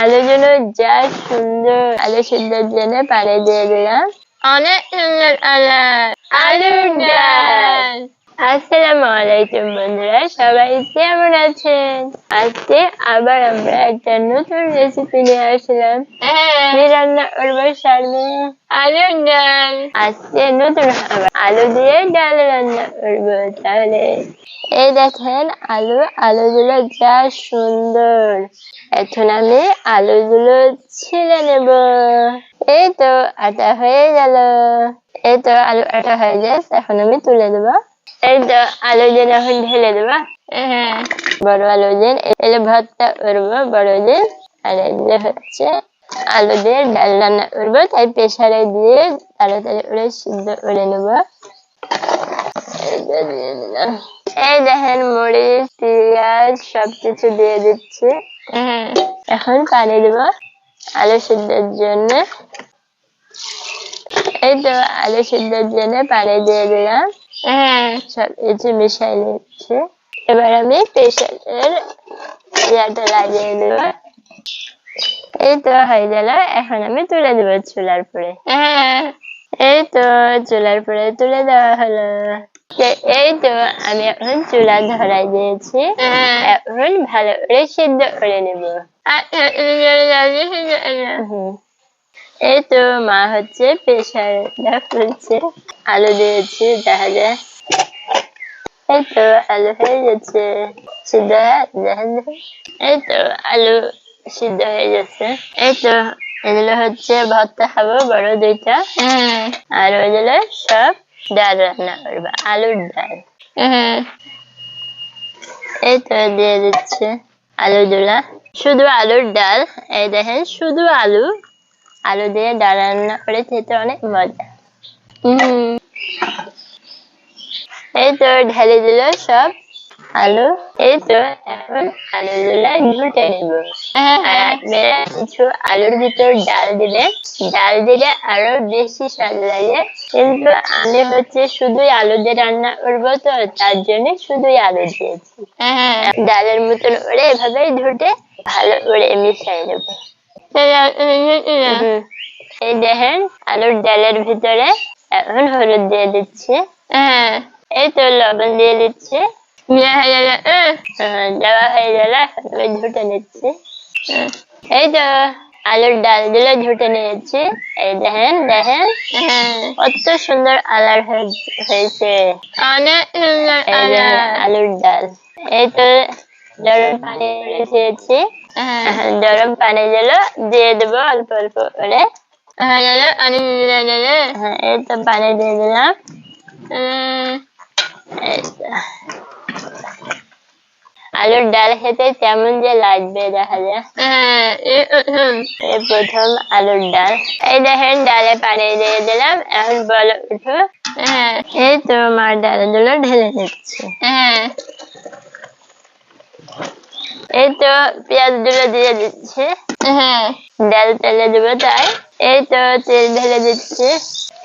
আলুগুলো যা সুন্দর আলু সিদ্ধর জন্য পানি দিয়ে দিলাম। অনেক সুন্দর আলুর ডাল। আসসালামু আলাইকুম বন্ধুরা, সবাই কেমন আছেন? আজকে আবার আমরা একটা নতুন রেসিপি নিয়ে আসলাম। কি রান্না করবো শারমিন? আলুর ডাল। আজকে নতুন আলু দিয়ে ডাল রান্না করবো। তাহলে এই দেখেন আলুগুলো যা সুন্দর। এখন আমি আলুগুলো ছিলে নেব। এই তো আটা হয়ে গেল। এই তো আলু আটা হয়ে গেছে, এখন আমি তুলে দেবো। এই তো আলু দিয়ে এখন ঢেলে দেবো। বড় আলু দিয়ে এলে ভর্তা করবো বড় দিয়ে। আর এগুলো হচ্ছে আলু দিয়ে ডাল রান্না করবো, তাই প্রেসারে দিয়ে তাড়াতাড়ি করে সিদ্ধ করে নেবো। এই দেখেন মরিচ পেঁয়াজ সবকিছু দিয়ে দিচ্ছি। এখন পানি দেব আলু সিদ্ধের জন্য। এই তো আলু সিদ্ধের জন্য পানি দিয়ে দিলাম। সবকিছু মিশাই নিচ্ছি। এবার আমি প্রেসারের ইয়াটা লাগিয়ে দেব। এই তো হয়ে গেল, এখন আমি তুলে দেবো চুলার পরে। এই তো চুলার পরে তুলে দেওয়া হলো। এই তো আমি এখন চুলা ধরাই দিয়েছি। এখন ভালো করে সিদ্ধ করে নেব। এই তো মা হচ্ছে প্রেসারটা খুলছে। আলু দিয়েছি, দেখা যায়। এই তো আলু হয়ে গেছে সিদ্ধ। এই তো আলু সিদ্ধ হয়ে গেছে। এই তো এগুলো হচ্ছে ভর্তা খাবো বড় দুইটা। আর ওইগুলো সব ডাল রান্না করবো, আলুর ডাল। এই তো দিয়ে দিচ্ছে আলুগুলা। শুধু আলুর ডাল। এই দেখেন শুধু আলু দিয়ে ডাল রান্না করে খেতে অনেক মজা। এই তো ঢেলে দিল সব আলু। এই তো এখন আলুগুলা ঘুটে নেব। আর কিছু আলুর ভিতর ডাল দিলে আরো বেশি স্বাদ লাগে। কিন্তু আমি হচ্ছে শুধুই আলু দিয়ে রান্না করবো, তো তার জন্য শুধুই আলু দিয়েছি। ডালের মতন করে এভাবে ঘুটে ভালো করে মিশাই নেবো। এই দেখেন আলুর ডালের ভিতরে এখন হলুদ দিয়ে দিচ্ছি। এই তো লবণ দিয়ে দিচ্ছি। দেওয়া হয়ে গেল, ঝুটে নিচ্ছি। এই তো আলুর ডাল দিলে ঝুটে নিয়েছি। এই দেখেন কত সুন্দর আলার হয়েছে। অনেক সুন্দর আলুর ডাল। এই তো গরম পানি রেখেছি। গরম পানি দিয়ে দেবো অল্প অল্প করে। এই তো পানি দিয়ে দিলাম। আলুর ডাল খেতে কেমন যে লাগবে দেখা যায়। এই প্রথম আলুর ডাল। এই দেখেন ডালে পানি দিয়ে দিলাম, এখন বল উঠো। এই তো মা ডালগুলো ঢেলে নিচ্ছে। এই তো পেঁয়াজ গুলো দিয়ে দিচ্ছে। ডাল তেলে দেবো তাই। এই তো তেল ঢেলে দিচ্ছি।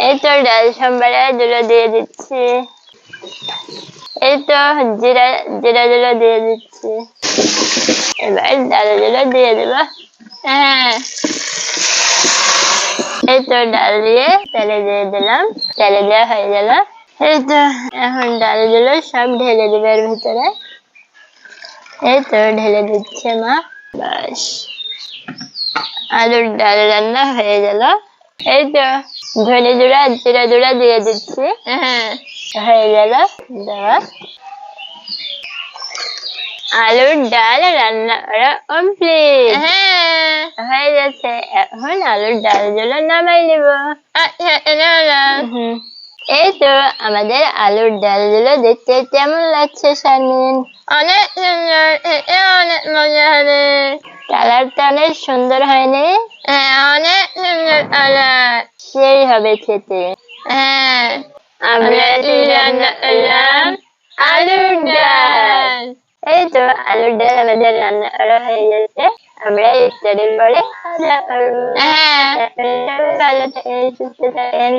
এই তো ডাল সম্বারে গুলো দিয়ে দিচ্ছি। এই তো জিরা গুলো দিয়ে দিচ্ছি। এবার ডালগুলো দিয়ে দেবো। এই তো ডাল দিয়ে তেলে দিয়ে দিলাম। তেলে দেওয়া হয়ে গেল। এই তো এখন ডালগুলো সব ঢেলে দেবে এর ভিতরে। এই তো ঢেলে দিচ্ছে মা। বাস আলুর ডাল রান্না হয়ে গেল। এই তো ধনে জিরা দিয়ে দিচ্ছি। হয়ে গেল দেওয়া। আলুর ডাল রান্না করা কমপ্লিট হয়ে গেছে। এখন আলুর ডালগুলো নামাই নেব। এই তো আমাদের আলুর ডালগুলো দেখতে কেমন লাগছে শারমিন? অনেক সুন্দর, অনেক মজা হবে। কালারটা অনেক সুন্দর হয়নি? অনেক সুন্দর কালার। সেই হবে খেতে। আমরা রান্না করলাম আলুর ডাল। এই তো আলুর ডাল আমাদের রান্না করা হয়ে গেছে। আমরা ইফতারের পরে খাওয়া দাওয়া করবো। ভালো থাকেন, সুস্থ থাকেন।